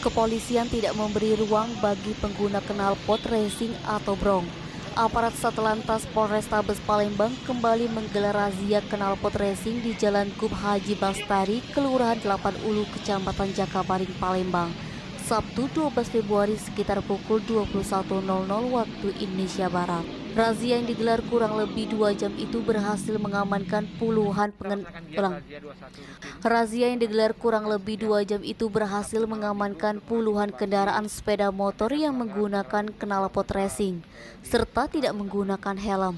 Kepolisian tidak memberi ruang bagi pengguna knalpot racing atau brong. Aparat Satlantas Polrestabes Palembang kembali menggelar razia knalpot racing di Jalan Gub Haji Bastari, Kelurahan 8 Ulu, Kecamatan Jakabaring, Palembang, Sabtu 12 Februari sekitar pukul 21.00 waktu Indonesia Barat. Razia yang digelar kurang lebih 2 jam itu berhasil mengamankan puluhan kendaraan sepeda motor yang menggunakan knalpot racing serta tidak menggunakan helm.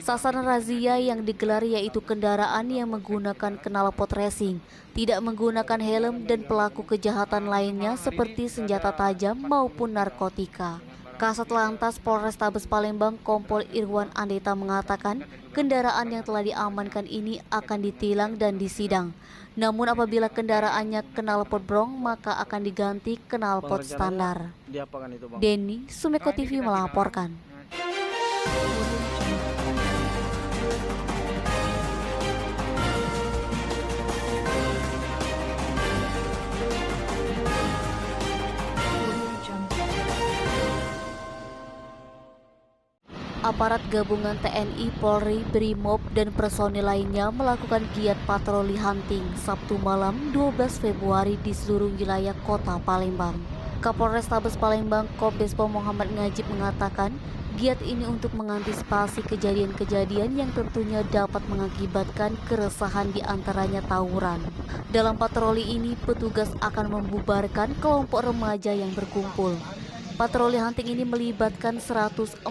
Sasaran razia yang digelar yaitu kendaraan yang menggunakan knalpot racing, tidak menggunakan helm, dan pelaku kejahatan lainnya seperti senjata tajam maupun narkotika. Kasat Lantas Polrestabes Palembang Kompol Irwan Andeta mengatakan kendaraan yang telah diamankan ini akan ditilang dan disidang. Namun apabila kendaraannya knalpot brong maka akan diganti knalpot standar. Denny, Sumeko TV melaporkan. Aparat gabungan TNI, Polri, Brimob, dan personil lainnya melakukan giat patroli hunting Sabtu malam 12 Februari di seluruh wilayah kota Palembang. Kapolrestabes Palembang Kombes Pol Muhammad Ngajib mengatakan giat ini untuk mengantisipasi kejadian-kejadian yang tentunya dapat mengakibatkan keresahan di antaranya tawuran. Dalam patroli ini petugas akan membubarkan kelompok remaja yang berkumpul. Patroli hunting ini melibatkan 142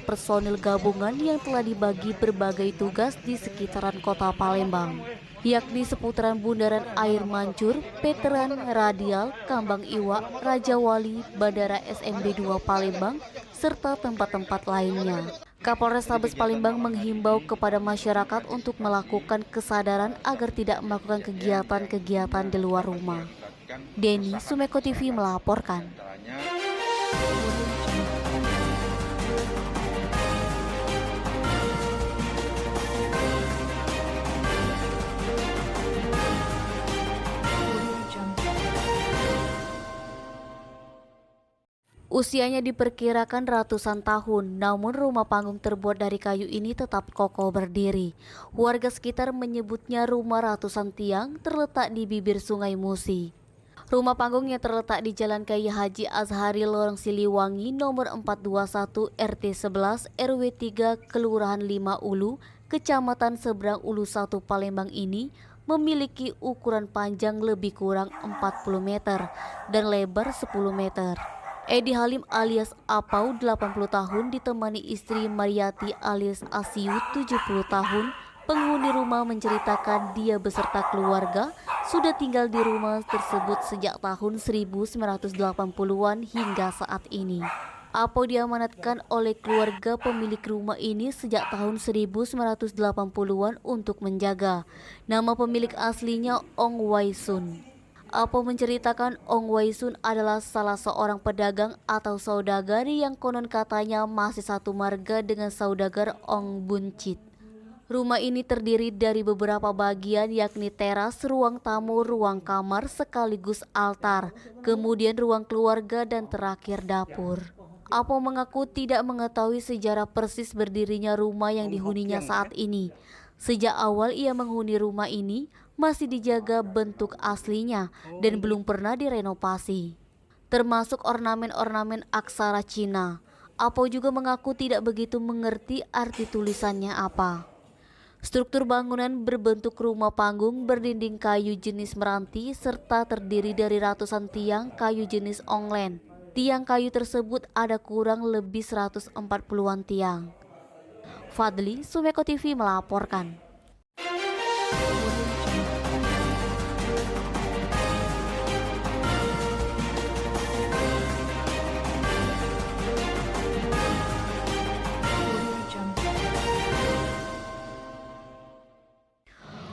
personil gabungan yang telah dibagi berbagai tugas di sekitaran kota Palembang, yakni seputaran Bundaran Air Mancur, Veteran, Radial, Kambang Iwak, Raja Wali, Bandara SMB 2 Palembang, serta tempat-tempat lainnya. Kapolrestabes Palembang menghimbau kepada masyarakat untuk melakukan kesadaran agar tidak melakukan kegiatan-kegiatan di luar rumah. Denny, Sumeko TV melaporkan. Usianya diperkirakan ratusan tahun, namun rumah panggung terbuat dari kayu ini tetap kokoh berdiri. Warga sekitar menyebutnya rumah ratusan tiang terletak di bibir Sungai Musi. Rumah panggung yang terletak di Jalan Kiai Haji Azhari Lorong Siliwangi nomor 421 RT 11 RW 3 Kelurahan 5 Ulu, Kecamatan Seberang Ulu 1 Palembang ini memiliki ukuran panjang lebih kurang 40 meter dan lebar 10 meter. Edi Halim alias Apau 80 tahun ditemani istri Mariati alias Asiu 70 tahun. Penghuni rumah menceritakan dia beserta keluarga sudah tinggal di rumah tersebut sejak tahun 1980-an hingga saat ini. Apau diamanatkan oleh keluarga pemilik rumah ini sejak tahun 1980-an untuk menjaga. Nama pemilik aslinya Ong Waisun. Apau menceritakan Ong Waisun adalah salah seorang pedagang atau saudagar yang konon katanya masih satu marga dengan saudagar Ong Buncit. Rumah ini terdiri dari beberapa bagian yakni teras, ruang tamu, ruang kamar, sekaligus altar, kemudian ruang keluarga dan terakhir dapur. Apau mengaku tidak mengetahui sejarah persis berdirinya rumah yang dihuninya saat ini. Sejak awal ia menghuni rumah ini, masih dijaga bentuk aslinya dan belum pernah direnovasi, termasuk ornamen-ornamen aksara Cina. Apau juga mengaku tidak begitu mengerti arti tulisannya apa. Struktur bangunan berbentuk rumah panggung berdinding kayu jenis meranti serta terdiri dari ratusan tiang kayu jenis onglen. Tiang kayu tersebut ada kurang lebih 140-an tiang. Fadli, Sumeko TV melaporkan.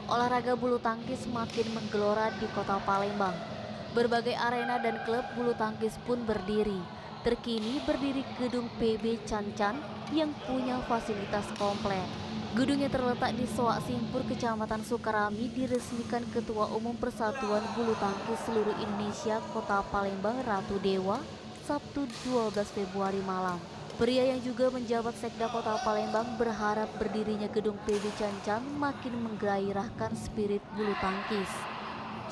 Olahraga bulu tangkis semakin menggelora di kota Palembang. Berbagai arena dan klub bulu tangkis pun berdiri. Terkini berdiri gedung PB Cancan yang punya fasilitas komplit. Gedung yang terletak di Soak Simpur, Kecamatan Sukarami, diresmikan Ketua Umum Persatuan Bulu Tangkis Seluruh Indonesia Kota Palembang Ratu Dewa, Sabtu 12 Februari malam. Pria yang juga menjabat Sekda Kota Palembang berharap berdirinya gedung PB Cancan makin menggairahkan spirit bulu tangkis,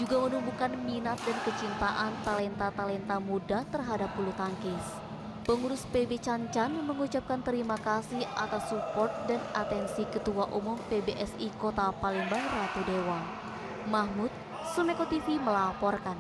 juga menumbuhkan minat dan kecintaan talenta-talenta muda terhadap bulu tangkis. Pengurus PB Cancan mengucapkan terima kasih atas support dan atensi Ketua Umum PBSI Kota Palembang Ratu Dewa. Mahmud, Sumeko TV melaporkan.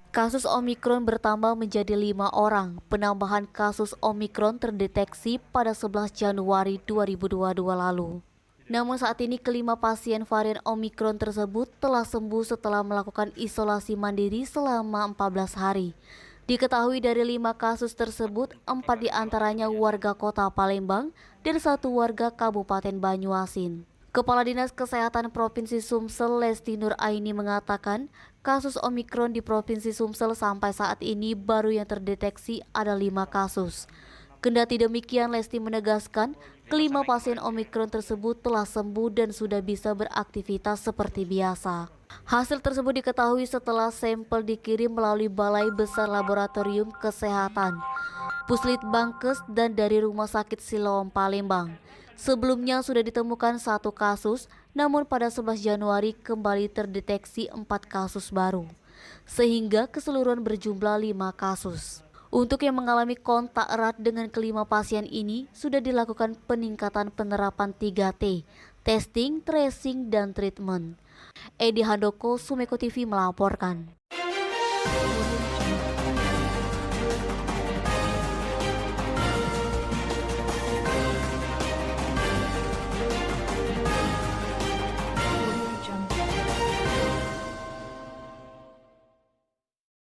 Kasus Omikron bertambah menjadi 5 orang. Penambahan kasus Omikron terdeteksi pada 11 Januari 2022 lalu. Namun saat ini kelima pasien varian Omikron tersebut telah sembuh setelah melakukan isolasi mandiri selama 14 hari. Diketahui dari 5 kasus tersebut, 4 diantaranya warga kota Palembang dan 1 warga Kabupaten Banyuasin. Kepala Dinas Kesehatan Provinsi Sumsel Lesti Nur Aini mengatakan kasus Omikron di Provinsi Sumsel sampai saat ini baru yang terdeteksi ada 5 kasus. Kendati demikian, Lesti menegaskan kelima pasien Omikron tersebut telah sembuh dan sudah bisa beraktivitas seperti biasa. Hasil tersebut diketahui setelah sampel dikirim melalui Balai Besar Laboratorium Kesehatan, Puslitbangkes dan dari Rumah Sakit Siloam Palembang. Sebelumnya sudah ditemukan 1 kasus, namun pada 11 Januari kembali terdeteksi 4 kasus baru, sehingga keseluruhan berjumlah 5 kasus. Untuk yang mengalami kontak erat dengan kelima pasien ini, sudah dilakukan peningkatan penerapan 3T, testing, tracing, dan treatment. Edi Handoko, Sumeko TV melaporkan.